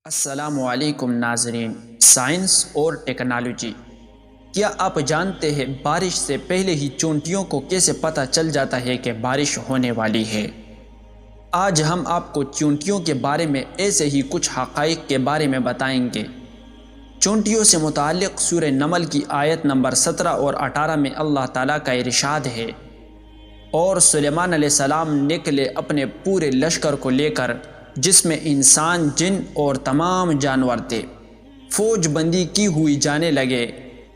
السلام علیکم ناظرین، سائنس اور ٹیکنالوجی۔ کیا آپ جانتے ہیں بارش سے پہلے ہی چونٹیوں کو کیسے پتہ چل جاتا ہے کہ بارش ہونے والی ہے؟ آج ہم آپ کو چونٹیوں کے بارے میں ایسے ہی کچھ حقائق کے بارے میں بتائیں گے۔ چونٹیوں سے متعلق سورہ نمل کی آیت نمبر 17 اور 18 میں اللہ تعالیٰ کا ارشاد ہے، اور سلیمان علیہ السلام نکلے اپنے پورے لشکر کو لے کر، جس میں انسان، جن اور تمام جانور تھے۔ فوج بندی کی ہوئی جانے لگے،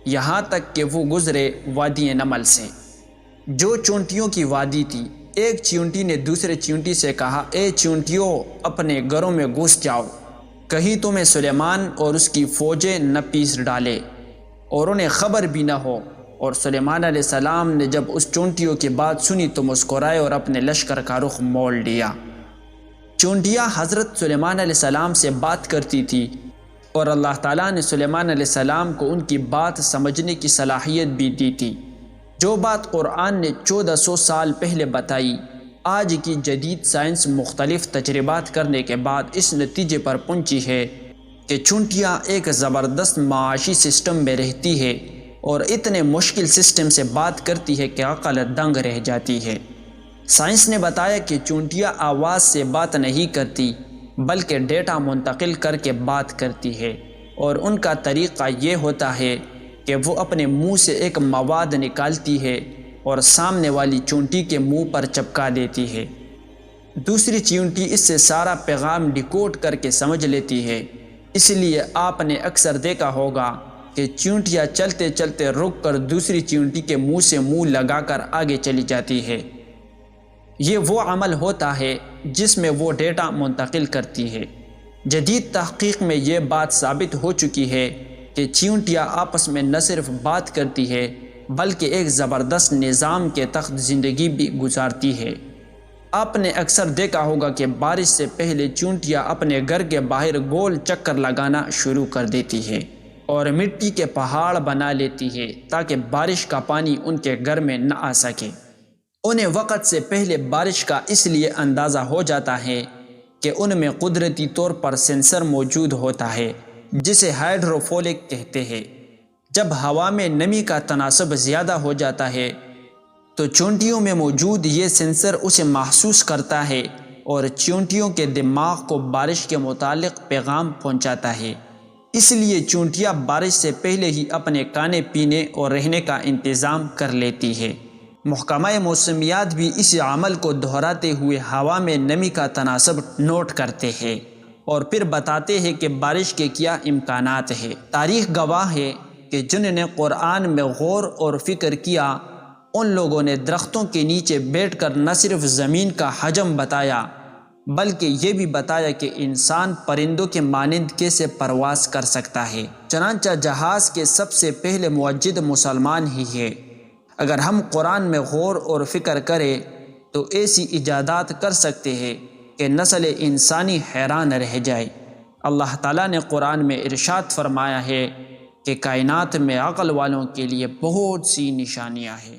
یہاں تک کہ وہ گزرے وادی نمل سے، جو چونٹیوں کی وادی تھی۔ ایک چیونٹی نے دوسرے چیونٹی سے کہا، اے چیونٹیوں، اپنے گھروں میں گھس جاؤ، کہیں تمہیں سلیمان اور اس کی فوجیں نہ پیس ڈالے اور انہیں خبر بھی نہ ہو۔ اور سلیمان علیہ السلام نے جب اس چونٹیوں کی بات سنی تو مسکرائے اور اپنے لشکر کا رخ موڑ لیا۔ چونٹیاں حضرت سلیمان علیہ السلام سے بات کرتی تھی، اور اللہ تعالیٰ نے سلیمان علیہ السلام کو ان کی بات سمجھنے کی صلاحیت بھی دی تھی۔ جو بات قرآن نے 1400 سال پہلے بتائی، آج کی جدید سائنس مختلف تجربات کرنے کے بعد اس نتیجے پر پہنچی ہے کہ چونٹیاں ایک زبردست معاشی سسٹم میں رہتی ہے اور اتنے مشکل سسٹم سے بات کرتی ہے کہ عقل دنگ رہ جاتی ہے۔ سائنس نے بتایا کہ چونٹیاں آواز سے بات نہیں کرتی، بلکہ ڈیٹا منتقل کر کے بات کرتی ہے، اور ان کا طریقہ یہ ہوتا ہے کہ وہ اپنے منہ سے ایک مواد نکالتی ہے اور سامنے والی چونٹی کے منہ پر چپکا دیتی ہے۔ دوسری چیونٹی اس سے سارا پیغام ڈیکوڈ کر کے سمجھ لیتی ہے۔ اس لیے آپ نے اکثر دیکھا ہوگا کہ چیونٹیاں چلتے چلتے رک کر دوسری چیونٹی کے منہ سے منہ لگا کر آگے چلی جاتی ہے۔ یہ وہ عمل ہوتا ہے جس میں وہ ڈیٹا منتقل کرتی ہے۔ جدید تحقیق میں یہ بات ثابت ہو چکی ہے کہ چیونٹیاں آپس میں نہ صرف بات کرتی ہے، بلکہ ایک زبردست نظام کے تحت زندگی بھی گزارتی ہے۔ آپ نے اکثر دیکھا ہوگا کہ بارش سے پہلے چیونٹیاں اپنے گھر کے باہر گول چکر لگانا شروع کر دیتی ہے اور مٹی کے پہاڑ بنا لیتی ہے تاکہ بارش کا پانی ان کے گھر میں نہ آ سکے۔ انہیں وقت سے پہلے بارش کا اس لیے اندازہ ہو جاتا ہے کہ ان میں قدرتی طور پر سینسر موجود ہوتا ہے، جسے ہائیڈروفولک کہتے ہیں۔ جب ہوا میں نمی کا تناسب زیادہ ہو جاتا ہے تو چونٹیوں میں موجود یہ سینسر اسے محسوس کرتا ہے اور چونٹیوں کے دماغ کو بارش کے متعلق پیغام پہنچاتا ہے۔ اس لیے چونٹیاں بارش سے پہلے ہی اپنے کھانے پینے اور رہنے کا انتظام کر لیتی ہے۔ محکمہ موسمیات بھی اس عمل کو دہراتے ہوئے ہوا میں نمی کا تناسب نوٹ کرتے ہیں اور پھر بتاتے ہیں کہ بارش کے کیا امکانات ہیں۔ تاریخ گواہ ہے کہ جن نے قرآن میں غور اور فکر کیا، ان لوگوں نے درختوں کے نیچے بیٹھ کر نہ صرف زمین کا حجم بتایا، بلکہ یہ بھی بتایا کہ انسان پرندوں کے مانند کیسے پرواز کر سکتا ہے۔ چنانچہ جہاز کے سب سے پہلے موجد مسلمان ہی ہے۔ اگر ہم قرآن میں غور اور فکر کریں تو ایسی ایجادات کر سکتے ہیں کہ نسل انسانی حیران رہ جائے۔ اللہ تعالیٰ نے قرآن میں ارشاد فرمایا ہے کہ کائنات میں عقل والوں کے لیے بہت سی نشانیاں ہیں۔